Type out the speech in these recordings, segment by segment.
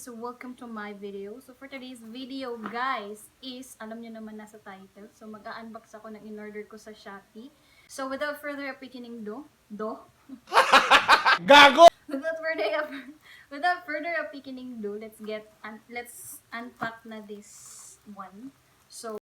So welcome to my video. So for today's video guys is, alam nyo naman nasa title. So mag-unbox ako ng in-order ko sa Shopee. So without further Gago! without further appealing let's unpack na this one. So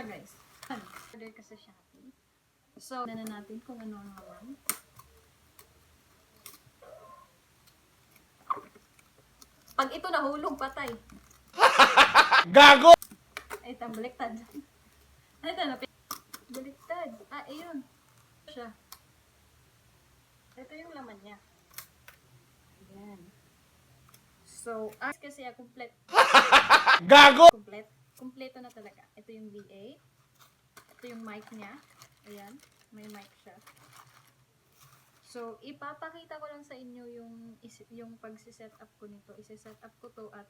guys, order ka sa Shopee. So, na natin kung ano ang naman. Pag ito nahulog, patay. Gago! Ay, baliktad. Ano ito? Baliktad. Ah, ayun. Siya. Ito yung laman niya. Ayan. So, kasi complete. Gago! Kompleto na talaga. Ito yung VA. Ito yung mic niya. Ayan. May mic siya. So, ipapakita ko lang sa inyo yung pagsiset up ko nito. Isi-set up ko to at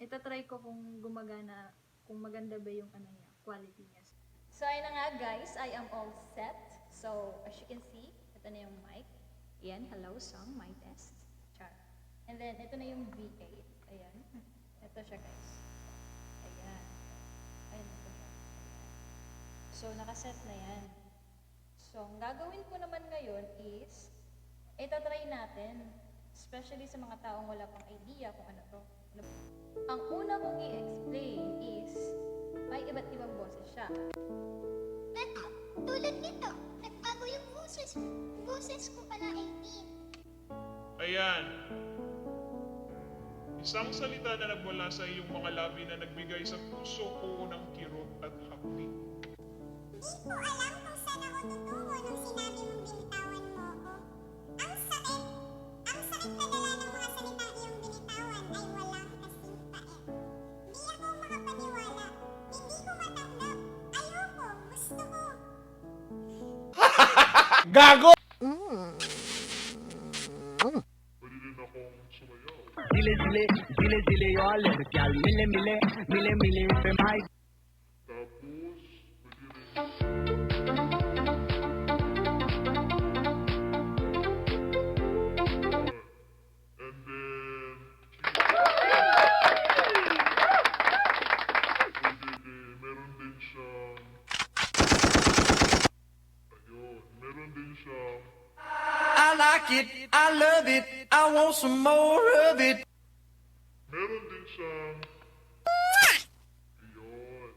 itatry ko kung gumagana, kung maganda ba yung ano niya, quality niya. So, ayun na nga guys. I am all set. So, as you can see, ito na yung mic. Ayan. Hello, song, mic test. Char. And then, ito na yung VA. Ayan. Ito siya guys. Ayan. Ayan ito siya. Ayan. So, nakaset na yan. So, ang gagawin ko naman ngayon is, itatry natin. Especially sa mga taong wala pang idea kung ano to. Ang una kong i-explain is, may iba't ibang boses siya. Tulad nito, nagbago yung boses. Boses ko pala 18. Ayan. Isang salita na nagmula sa iyong mga labi na nagbigay sa puso ko ng kirot at hapdi. Di ko alam kung saan ako tutungo nung sinabi mong binitawan mo ako. Ang sakit na dala ng mga salitang iyong binitawan ay walang kasing pait. Di ako makapaniwala. Hindi ko matanggap. Ayoko. Gusto ko. Gago! Zile zile yo alergial mile pe mai. I like it, I love it, I want some more of it. Meron din siyang... Ayun.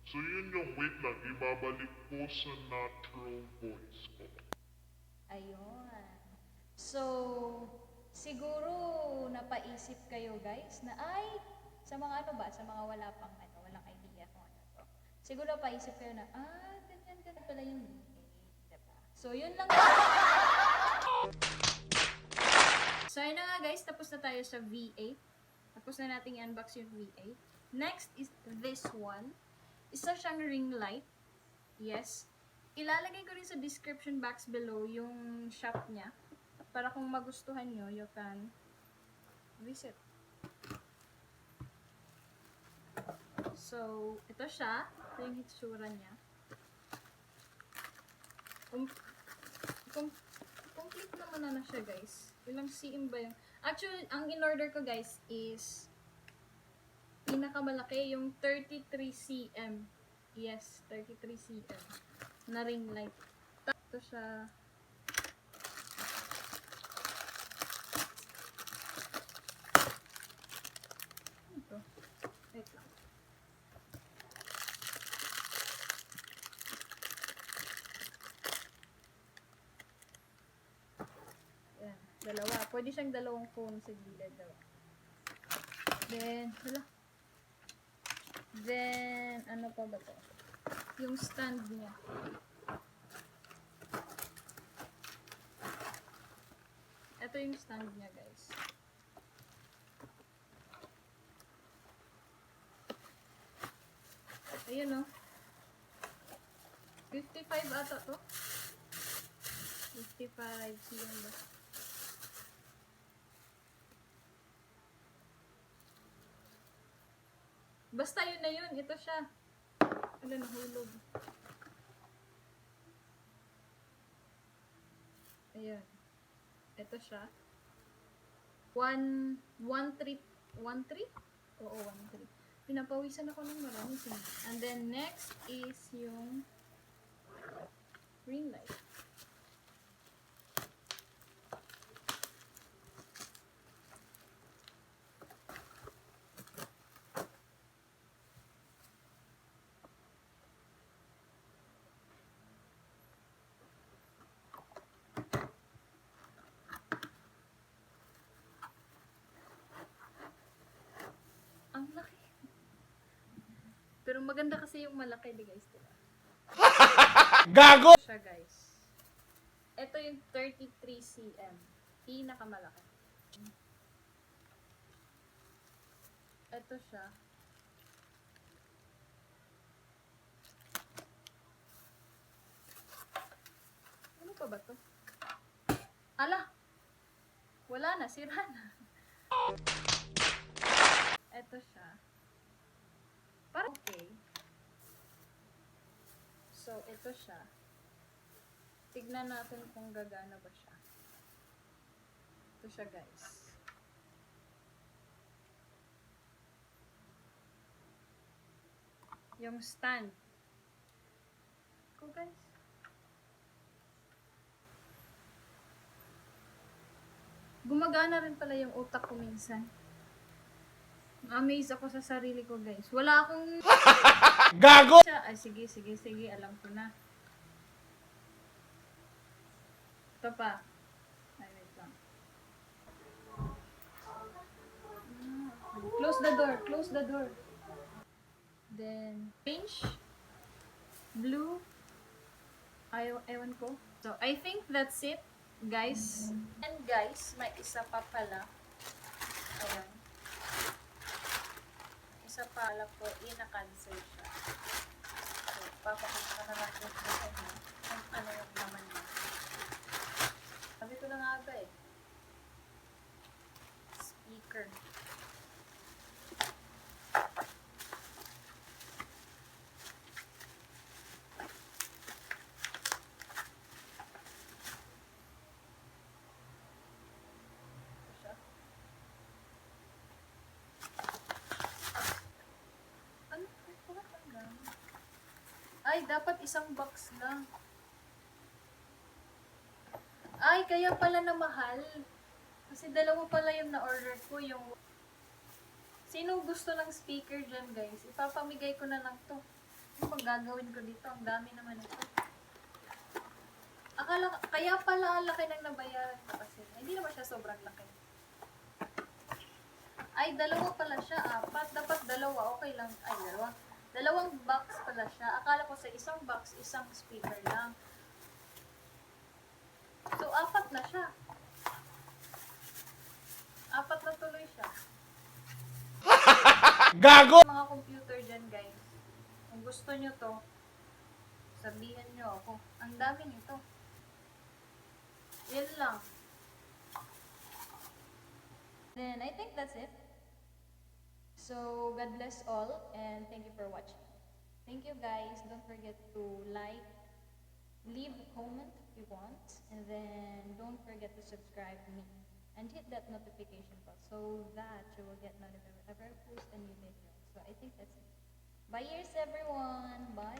So yun yung wait lang, ibabalik ko sa natural voice ko. Ayun. So, siguro napaisip kayo guys na sa mga ano ba, sa mga wala pang walang idea kung ano to. Siguro napaisip kayo na, ganyan pala yung VA. Diba? So, yun lang. So, ayun na nga guys, tapos na tayo sa VA. Tapos na natin i-unbox yung VA. Next is this one. Isa siyang ring light. Yes. Ilalagay ko rin sa description box below yung shop niya. Para kung magustuhan nyo, you can visit. So, ito siya. Ito yung hitsura niya. Complete naman na siya guys. Ilang cm ba yung... Actually, ang in-order ko guys is pinakamalaki yung 33 cm. Yes, 33 cm na ring light. Ito siya. Ito. Wait lang. Ayan, dalawa. Pwede siyang dalawang phone sa gilid daw. Then, ano pa ba to? Yung stand niya. Ito yung stand niya, guys. Ayun, no? 55 ata to. 55 cm ba? Basta yun na yun. Ito siya. Ano, nahulog. Ayan. Ito siya. 1-3? Oo, 1-3. Pinapawisan ako ng marami. And then, next is yung green light. Ang laki. Pero maganda kasi yung malaki, di guys, diba? Gago! Siya, guys. Ito yung 33 cm. Pinakamalaki. Ito siya. Ano pa ba to? Ala! Wala na, sira na. Ito siya. Parang okay. So, ito siya. Tignan natin kung gagana ba siya. Ito siya, guys. Yung stand. Ito, guys. Gumagana rin pala yung utak ko minsan. Amaze ako sa sarili ko, guys. Wala akong... Gago! Ay, sige. Alam ko na. Ito pa. Ay, wait lang. Close the door. Then, orange. Blue. Ewan ko. So, I think that's it, guys. And guys, may isa pa pala. Ayan. Isa pala po, ina-cancel siya. So, papakita ko na natin sa inyo kung ano yung naman niya. Sabi ko na nga ba eh. Speaker. Ito siya. Ano? Wala kang gamit. Ay, dapat isang box lang. Ay, kaya pala na mahal. Kasi dalawa pala yung na-order ko. Yung... Sino gusto ng speaker dyan, guys? Ipapamigay ko na lang to. Ano bang gagawin ko dito? Ang dami naman ito. Kaya pala ang laki ng nabayaran ko kasi. Hindi naman siya sobrang laki. Ay, dalawa pala siya. 4. Dapat dalawa. Okay lang. Ay, dalawa. Dalawang box pala siya. Akala ko sa isang box, isang speaker lang. So, 4 na siya. 4 na tuloy siya. Gago! Mga computer dyan, guys. Kung gusto nyo to, sabihan nyo ako. Ang dami nito. Yan lang. Then, I think that's it. So, God bless all and thank you for watching. Thank you, guys. Don't forget to like, leave a comment if you want, and then don't forget to subscribe to me and hit that notification bell so that you will get notified whenever I post a new video. So I think that's it. Bye, years, everyone. Bye.